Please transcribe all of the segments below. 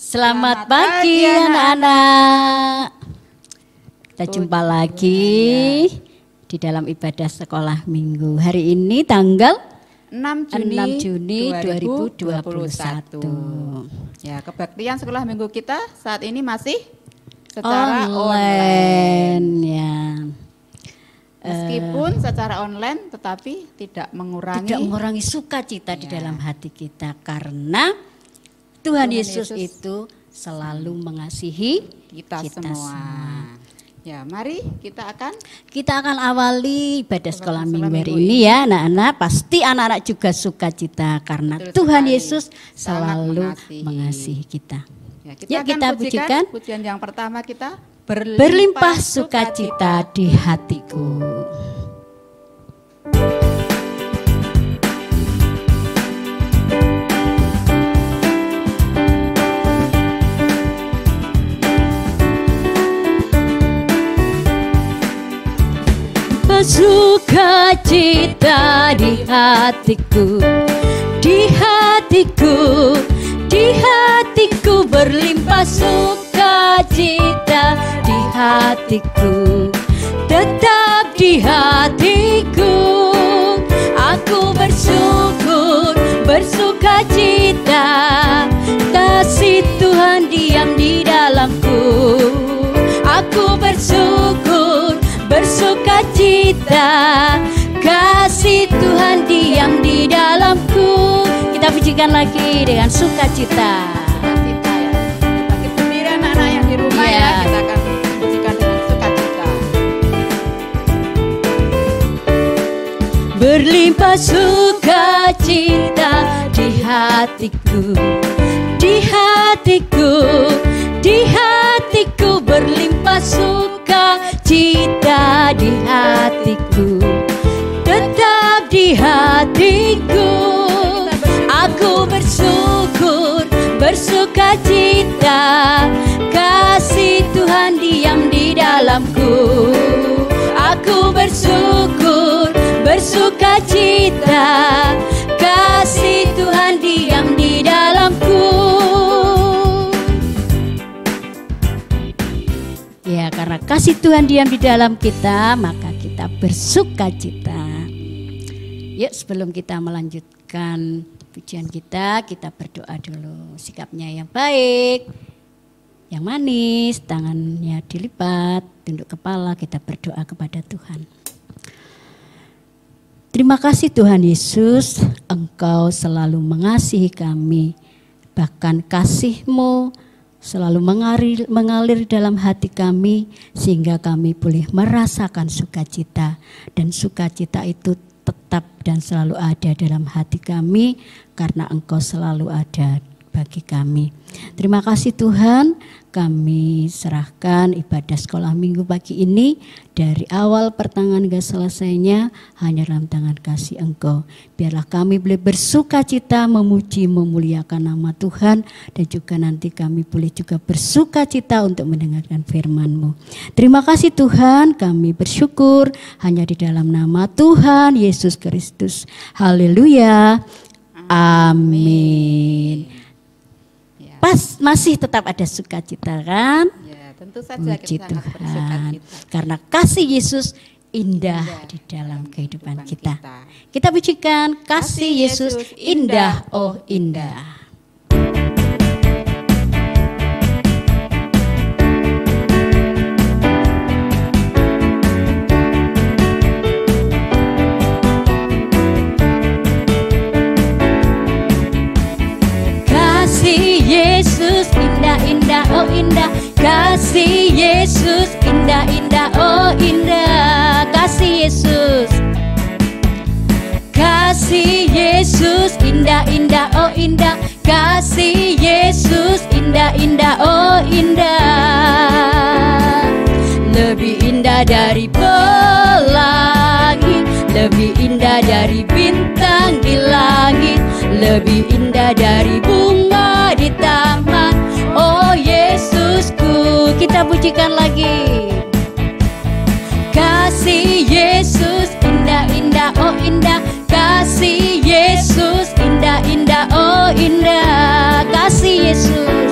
Selamat pagi anak-anak. Kita jumpa lagi di dalam ibadah sekolah minggu. Hari ini tanggal 6 Juni 2021. Ya, kebaktian sekolah minggu kita saat ini masih secara online. Ya. Meskipun secara online tetapi tidak mengurangi sukacita di dalam hati kita, karena Tuhan Yesus itu selalu mengasihi kita semua. Ya, mari kita akan awali ibadah sekolah minggu hari ini ya anak-anak. Pasti anak-anak juga sukacita karena Tuhan Yesus selalu mengasihi kita. Ya, kita pujikan. Pujian yang pertama kita berlimpah sukacita di hatiku. Sukacita di hatiku, di hatiku, di hatiku, berlimpah sukacita di hatiku, tetap di hatiku. Aku bersyukur, bersukacita, kasih Tuhan diam di dalamku. Aku bersyukur, bersukacita, kasih Tuhan diam di dalamku. Kita pujikan lagi dengan sukacita. Sukacita ya. Bagi sendiri anak-anak yang di rumah ya, kita akan pujikan dengan sukacita. Berlimpah sukacita di hatiku, di hatiku, di hatiku, berlimpah sukacita di hatiku, tetap di hatiku. Aku bersyukur, bersukacita, kasih Tuhan diam di dalamku. Aku bersyukur, bersukacita, kasih Tuhan diam di dalamku. Ya, karena kasih Tuhan diam di dalam kita, maka kita bersukacita. Yuk, sebelum kita melanjutkan pujian kita berdoa dulu. Sikapnya yang baik, yang manis, tangannya dilipat, tunduk kepala, kita berdoa kepada Tuhan. Terima kasih Tuhan Yesus, Engkau selalu mengasihi kami, bahkan kasih-Mu selalu mengalir dalam hati kami, sehingga kami boleh merasakan sukacita, dan sukacita itu tetap dan selalu ada dalam hati kami karena Engkau selalu ada bagi kami. Terima kasih Tuhan, kami serahkan ibadah sekolah minggu pagi ini dari awal pertengahan hingga selesainya hanya dalam tangan kasih Engkau. Biarlah kami boleh bersukacita, memuji, memuliakan nama Tuhan, dan juga nanti kami boleh juga bersukacita untuk mendengarkan firman-Mu. Terima kasih Tuhan, kami bersyukur hanya di dalam nama Tuhan Yesus Kristus. Haleluya. Amin. Masih tetap ada sukacita kan? Ya, tentu saja kita sangat bersukacita. Karena kasih Yesus indah di dalam kehidupan kita. Kita pujikan kasih Yesus indah, oh indah. Yesus indah, indah, oh indah. Kasih Yesus indah, indah, oh indah. Kasih Yesus, kasih Yesus indah, indah, oh indah. Kasih Yesus indah, indah, oh indah. Lebih indah dari pelangi, lebih indah dari bintang di langit, lebih indah dari bunga di taman. Oh Yesusku, kita pujikan lagi. Kasih Yesus indah, indah, oh indah. Kasih Yesus indah, indah, oh indah. Kasih Yesus,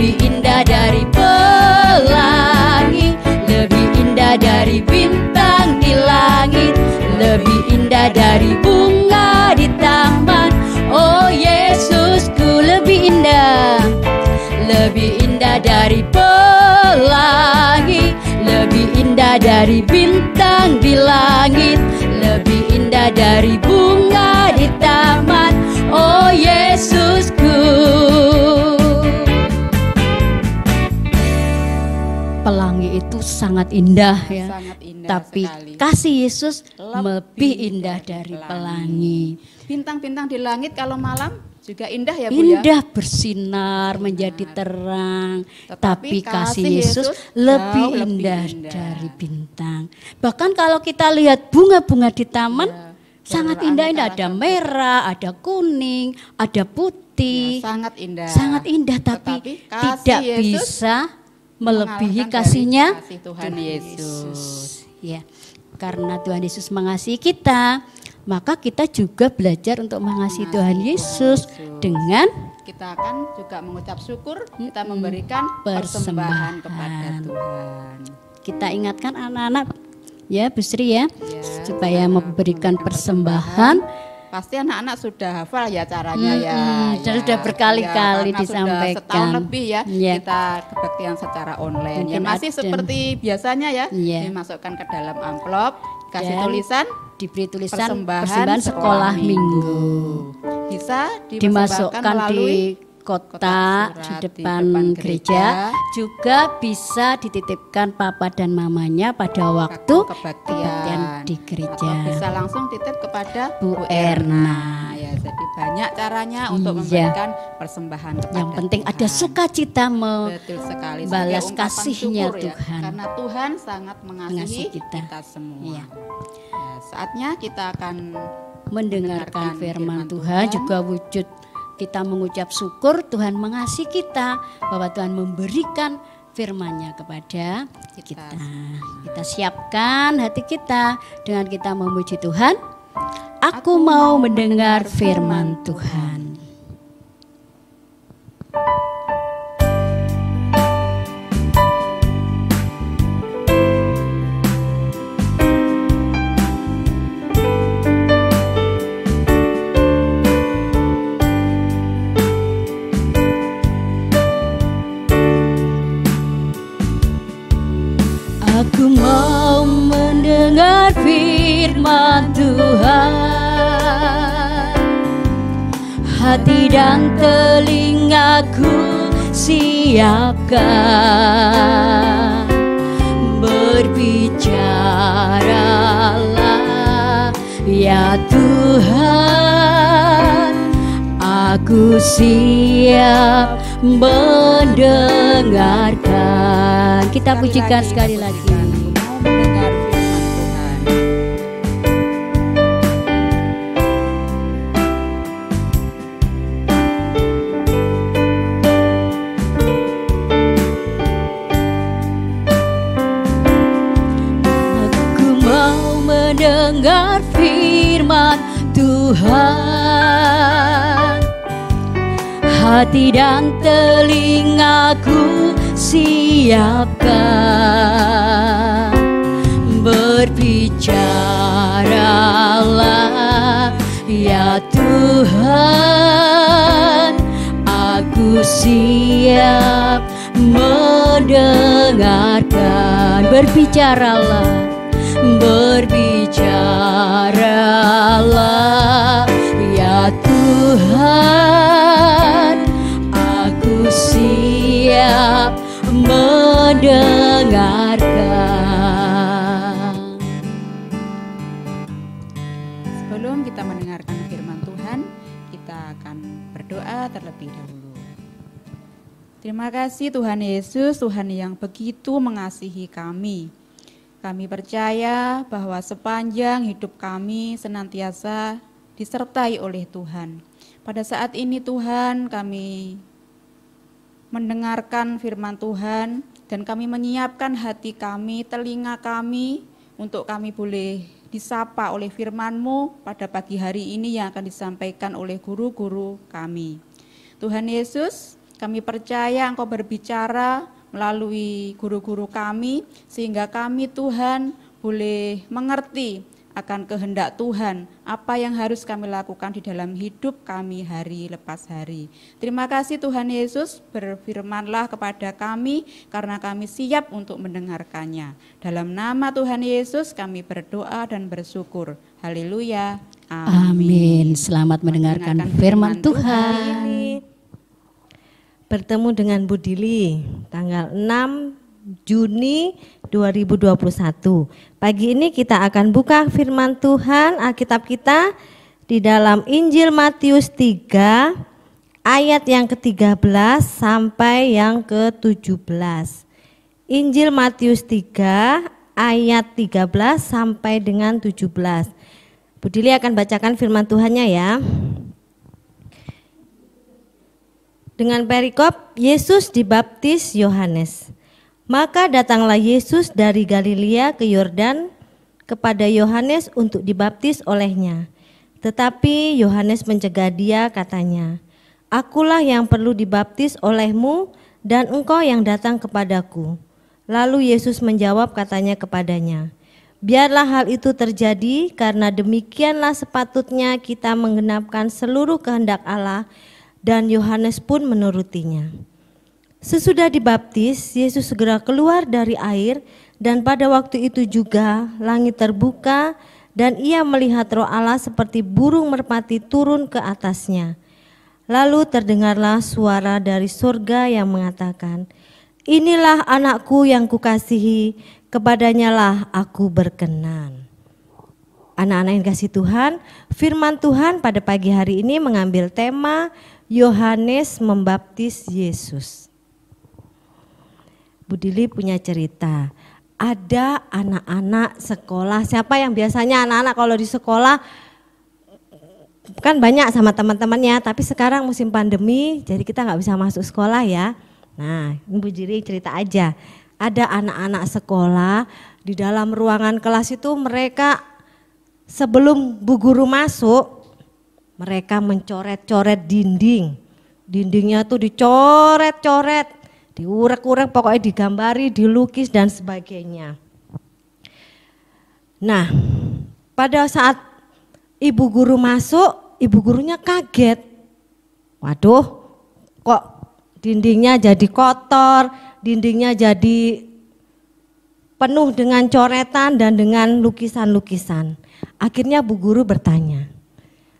lebih indah dari pelangi, lebih indah dari bintang di langit, lebih indah dari bunga di taman. Oh Yesusku lebih indah, lebih indah dari pelangi, lebih indah dari bintang di langit, lebih indah dari bunga di taman. Oh Yesusku. Pelangi itu sangat indah ya, Sangat indah tapi sekali. kasih Yesus Lebih lebih indah dari pelangi. Bintang-bintang di langit kalau malam juga indah ya Bu ya. Indah bersinar menjadi terang, tapi kasih Yesus lebih jauh lebih indah indah. dari bintang. Bahkan kalau kita lihat bunga-bunga di taman, Ya, sangat beraneka indah. Ada ragam. merah, ada kuning, ada putih, Ya, sangat indah. sangat indah, tapi Tetapi kasih tidak Yesus bisa melebihi mengalahkan kasihnya dari kasih Tuhan Yesus. Ya, karena Tuhan Yesus mengasihi kita, maka kita juga belajar untuk mengasihi Tuhan Yesus dengan Kita akan juga mengucap syukur, kita memberikan persembahan kepada Tuhan. kita ingatkan anak-anak ya Bu Sri ya, Ya, supaya memberikan persembahan. Pasti anak-anak sudah hafal ya caranya ya. Sudah berkali-kali karena disampaikan. Sudah setahun lebih ya, Ya. kita kebaktian secara online. Mungkin Ya masih ada. seperti biasanya ya, Ya. dimasukkan ke dalam amplop, kasih Dan tulisan diberi tulisan persembahan sekolah minggu. Bisa Dimasukkan melalui di kotak di surat depan gereja, juga bisa dititipkan papa dan mamanya pada waktu kebaktian di gereja. Atau bisa langsung titip kepada Bu Bu Erna. Ya, jadi banyak caranya untuk Iya. memberikan persembahan kepada Yang penting Tuhan. ada sukacita Betul sekali, sebagai membalas ungkapan kasihnya syukur ya, Tuhan. karena Tuhan sangat mengasihi Mengasihi kita. kita semua. Iya. Ya, saatnya kita akan Mendengarkan firman Tuhan juga wujud kita mengucap syukur Tuhan mengasihi kita, bahwa Tuhan memberikan firman-Nya kepada kita. Kita siapkan hati kita dengan kita memuji Tuhan. Aku mau mendengar firman Tuhan. Aku mau mendengar firman Tuhan. Hati dan telingaku siapkan. Berbicaralah ya Tuhan. Aku siap mendengarkan. Kita pujikan sekali lagi. Aku mau mendengar firman Tuhan. Aku mau mendengar firman Tuhan. Hati dan telingaku siapkan. Berbicaralah ya Tuhan. Aku siap mendengarkan. Berbicaralah, berbicaralah ya Tuhan. Aku siap mendengarkan. Sebelum kita mendengarkan firman Tuhan, kita akan berdoa terlebih dahulu. Terima kasih Tuhan Yesus, Tuhan yang begitu mengasihi kami. Kami percaya bahwa sepanjang hidup kami senantiasa disertai oleh Tuhan. Pada saat ini Tuhan, kami mendengarkan firman Tuhan dan kami menyiapkan hati kami, telinga kami untuk kami boleh disapa oleh firman-Mu pada pagi hari ini yang akan disampaikan oleh guru-guru kami. Tuhan Yesus, Kami percaya Engkau berbicara melalui guru-guru kami, sehingga kami Tuhan boleh mengerti akan kehendak Tuhan, apa yang harus kami lakukan di dalam hidup kami hari lepas hari. Terima kasih Tuhan Yesus, berfirman-Lah kepada kami karena kami siap untuk mendengarkannya. Dalam nama Tuhan Yesus kami berdoa dan bersyukur. Haleluya. Amin. Selamat mendengarkan firman Tuhan. Ini bertemu dengan Bu Dili tanggal 6 Juni 2021. Pagi ini kita akan buka firman Tuhan Alkitab kita di dalam Injil Matius 3 ayat yang ke-13 sampai yang ke-17. Injil Matius 3 ayat 13 sampai dengan 17. Bu Dili akan bacakan firman Tuhannya ya. Dengan perikop Yesus dibaptis Yohanes. Maka datanglah Yesus dari Galilea ke Yordan kepada Yohanes untuk dibaptis olehnya. Tetapi Yohanes mencegah dia, katanya, "Akulah yang perlu dibaptis olehmu dan engkau yang datang kepadaku." Lalu Yesus menjawab, katanya kepadanya, "Biarlah hal itu terjadi karena demikianlah sepatutnya kita menggenapkan seluruh kehendak Allah." Dan Yohanes pun menurutinya. Sesudah dibaptis, Yesus segera keluar dari air, dan pada waktu itu juga langit terbuka dan ia melihat Roh Allah seperti burung merpati turun ke atasnya. Lalu terdengarlah suara dari surga yang mengatakan, "Inilah anakku yang kukasihi, kepadanyalah aku berkenan." Anak-anak yang kasih Tuhan, firman Tuhan pada pagi hari ini mengambil tema Yohanes membaptis Yesus. Bu Dili punya cerita, ada anak-anak sekolah, siapa yang biasanya anak-anak kalau di sekolah kan banyak sama teman-temannya, tapi sekarang musim pandemi jadi kita nggak bisa masuk sekolah ya. Nah, Bu Dili cerita aja, ada anak-anak sekolah di dalam ruangan kelas itu mereka sebelum Bu Guru masuk, mereka mencoret-coret dinding, dindingnya tuh dicoret-coret, diurek-urek, pokoknya digambari, dilukis dan sebagainya. Nah, pada saat ibu guru masuk, ibu gurunya kaget. Waduh, kok dindingnya jadi kotor, dindingnya jadi penuh dengan coretan dan dengan lukisan-lukisan. Akhirnya bu guru bertanya,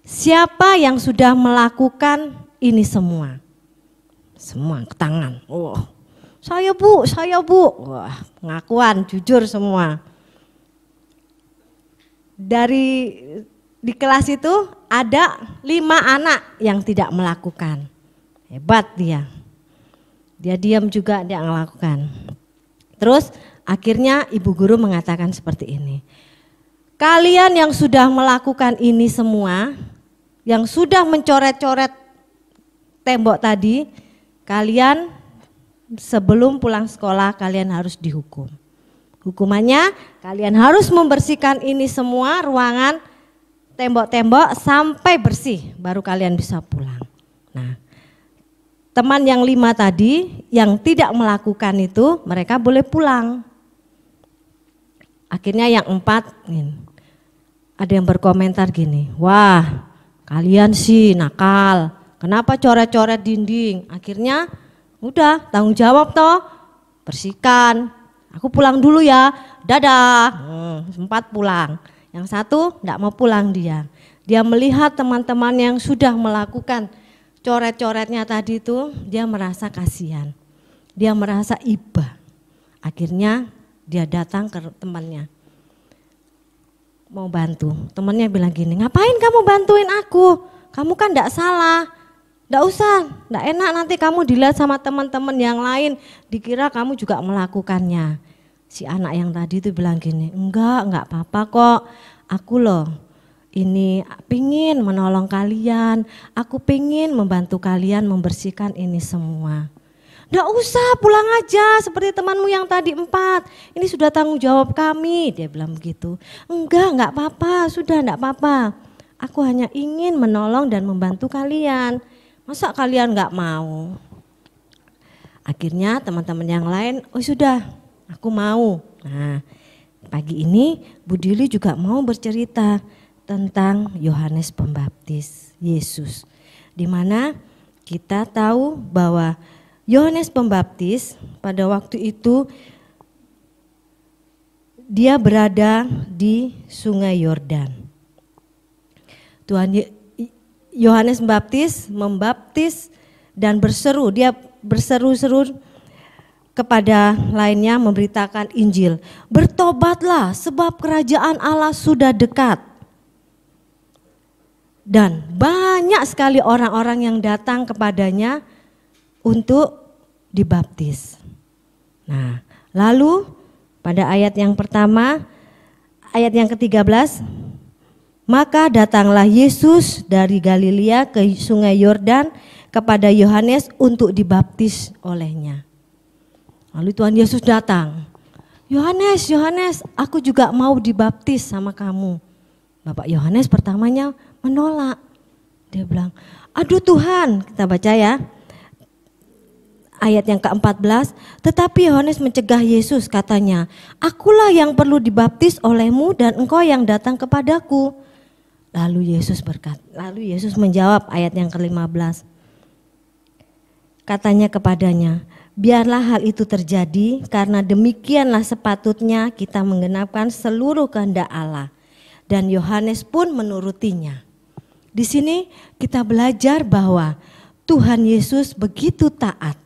"Siapa yang sudah melakukan ini semua?" Semua ke tangan. Oh, saya bu. Wah, pengakuan jujur semua. Di kelas itu ada 5 anak yang tidak melakukan. Hebat dia. Dia diam juga, dia melakukan. Terus akhirnya ibu guru mengatakan seperti ini. "Kalian yang sudah melakukan ini semua, yang sudah mencoret-coret tembok tadi, kalian sebelum pulang sekolah kalian harus dihukum. Hukumannya kalian harus membersihkan ini semua ruangan, tembok-tembok sampai bersih, baru kalian bisa pulang." Nah, teman yang 5 tadi yang tidak melakukan itu mereka boleh pulang. Akhirnya yang 4 ada yang berkomentar gini, "Wah, kalian sih nakal. Kenapa coret-coret dinding?" Akhirnya udah tanggung jawab toh, bersihkan. "Aku pulang dulu ya, dadah." 4 pulang. Yang 1 enggak mau pulang dia. Dia melihat teman-teman yang sudah melakukan coret-coretnya tadi itu, dia merasa kasihan. Dia merasa iba. Akhirnya dia datang ke temannya. Mau bantu. Temannya bilang gini, "Ngapain kamu bantuin aku? Kamu kan enggak salah. Nggak usah, nggak enak nanti kamu dilihat sama teman-teman yang lain, dikira kamu juga melakukannya." Si anak yang tadi itu bilang gini, enggak apa-apa kok, aku loh ini pingin menolong kalian, aku pingin membantu kalian membersihkan ini semua. "Nggak usah, pulang aja seperti temanmu yang tadi 4, ini sudah tanggung jawab kami," dia bilang begitu. Enggak apa-apa, sudah enggak apa-apa, aku hanya ingin menolong dan membantu kalian. Masa kalian nggak mau? Akhirnya teman-teman yang lain, oh sudah aku mau. Nah pagi ini Bu Dili juga mau bercerita tentang Yohanes Pembaptis Yesus. Di mana kita tahu bahwa Yohanes Pembaptis pada waktu itu dia berada di Sungai Yordan. Yohanes membaptis dan berseru, dia berseru-seru kepada lainnya memberitakan Injil. Bertobatlah sebab kerajaan Allah sudah dekat. Dan banyak sekali orang-orang yang datang kepadanya untuk dibaptis. Nah, lalu pada ayat yang pertama, ayat yang ke-13, maka datanglah Yesus dari Galilea ke Sungai Yordan kepada Yohanes untuk dibaptis olehnya. Lalu Tuhan Yesus datang. Yohanes, aku juga mau dibaptis sama kamu. Bapak Yohanes pertamanya menolak. Dia bilang, aduh Tuhan, kita baca ya. Ayat yang ke-14, tetapi Yohanes mencegah Yesus, katanya, akulah yang perlu dibaptis olehmu dan engkau yang datang kepadaku. Lalu Yesus menjawab ayat yang ke-15. Katanya kepadanya, biarlah hal itu terjadi karena demikianlah sepatutnya kita menggenapkan seluruh kehendak Allah. Dan Yohanes pun menurutinya. Di sini kita belajar bahwa Tuhan Yesus begitu taat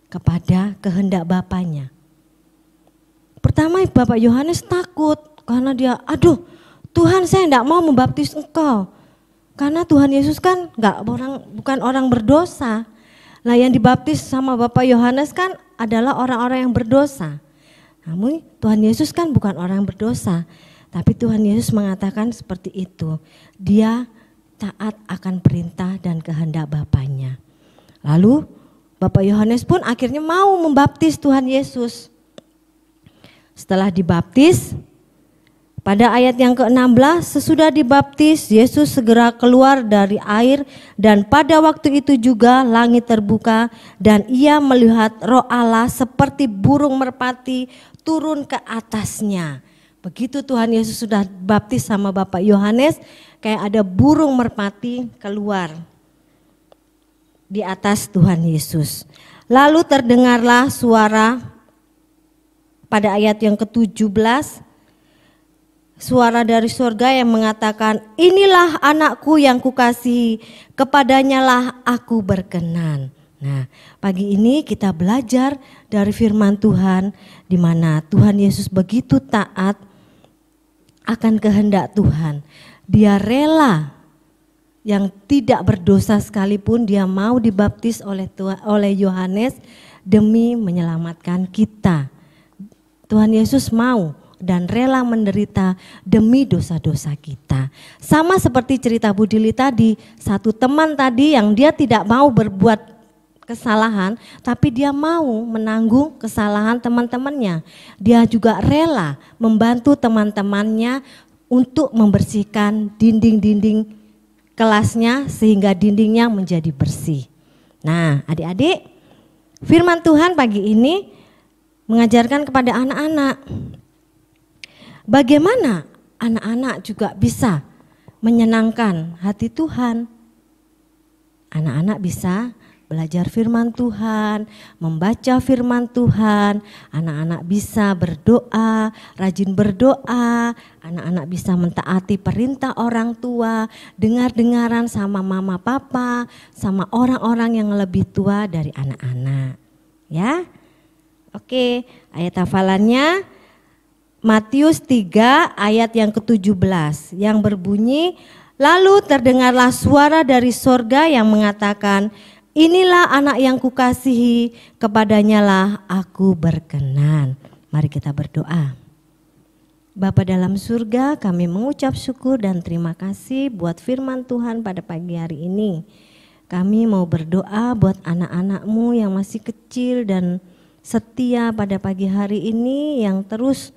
kepada kehendak Bapaknya. Pertama Bapak Yohanes takut karena dia, aduh Tuhan saya tidak mau membaptis engkau. Karena Tuhan Yesus kan bukan orang berdosa. Nah yang dibaptis sama Bapak Yohanes kan adalah orang-orang yang berdosa. Namun Tuhan Yesus kan bukan orang yang berdosa. Tapi Tuhan Yesus mengatakan seperti itu. Dia taat akan perintah dan kehendak Bapaknya. Lalu Bapak Yohanes pun akhirnya mau membaptis Tuhan Yesus. Setelah dibaptis, pada ayat yang ke-16, sesudah dibaptis, Yesus segera keluar dari air dan pada waktu itu juga langit terbuka dan ia melihat Roh Allah seperti burung merpati turun ke atasnya. Begitu Tuhan Yesus sudah baptis sama Bapak Yohanes, kayak ada burung merpati keluar di atas Tuhan Yesus. Lalu terdengarlah suara pada ayat yang ke-17, suara dari surga yang mengatakan, inilah anakku yang kukasihi, kepadanyalah aku berkenan. Nah, pagi ini kita belajar dari firman Tuhan di mana Tuhan Yesus begitu taat akan kehendak Tuhan. Dia rela yang tidak berdosa sekalipun dia mau dibaptis oleh Yohanes demi menyelamatkan kita. Tuhan Yesus mau dan rela menderita demi dosa-dosa kita. Sama seperti cerita Bu Dili tadi, satu teman tadi yang dia tidak mau berbuat kesalahan, tapi dia mau menanggung kesalahan teman-temannya. Dia juga rela membantu teman-temannya untuk membersihkan dinding-dinding kelasnya sehingga dindingnya menjadi bersih. Nah, adik-adik, firman Tuhan pagi ini mengajarkan kepada anak-anak bagaimana anak-anak juga bisa menyenangkan hati Tuhan. Anak-anak bisa belajar firman Tuhan, membaca firman Tuhan, anak-anak bisa berdoa, rajin berdoa, anak-anak bisa mentaati perintah orang tua, dengar-dengaran sama mama papa, sama orang-orang yang lebih tua dari anak-anak. Ya, oke, ayat hafalannya Matius 3 ayat yang ke-17 yang berbunyi, lalu terdengarlah suara dari sorga yang mengatakan, inilah anak yang kukasihi, kepadanyalah aku berkenan. Mari kita berdoa. Bapa dalam surga, kami mengucap syukur dan terima kasih buat firman Tuhan pada pagi hari ini. Kami mau berdoa buat anak-anak-Mu yang masih kecil dan setia pada pagi hari ini yang terus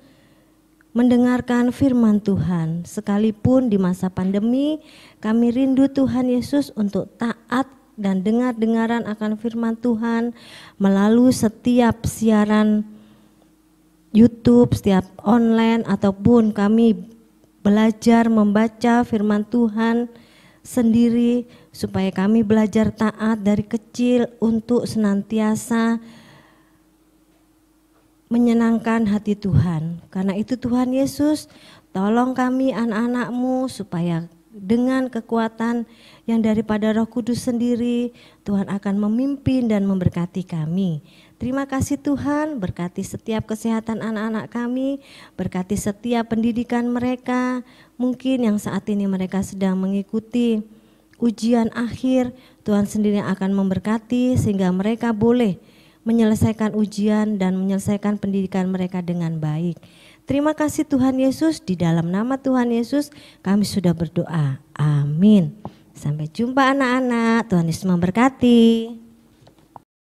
mendengarkan firman Tuhan. Sekalipun di masa pandemi, kami rindu Tuhan Yesus untuk taat dan dengar-dengaran akan firman Tuhan melalui setiap siaran YouTube, setiap online, ataupun kami belajar membaca firman Tuhan sendiri, supaya kami belajar taat dari kecil untuk senantiasa menyenangkan hati Tuhan. Karena itu Tuhan Yesus, tolong kami anak-anak-Mu supaya dengan kekuatan yang daripada Roh Kudus sendiri, Tuhan akan memimpin dan memberkati kami. Terima kasih Tuhan, berkati setiap kesehatan anak-anak kami, berkati setiap pendidikan mereka. Mungkin yang saat ini mereka sedang mengikuti ujian akhir, Tuhan sendiri akan memberkati sehingga mereka boleh menyelesaikan ujian dan menyelesaikan pendidikan mereka dengan baik. Terima kasih Tuhan Yesus, di dalam nama Tuhan Yesus kami sudah berdoa. Amin. Sampai jumpa anak-anak, Tuhan Yesus memberkati.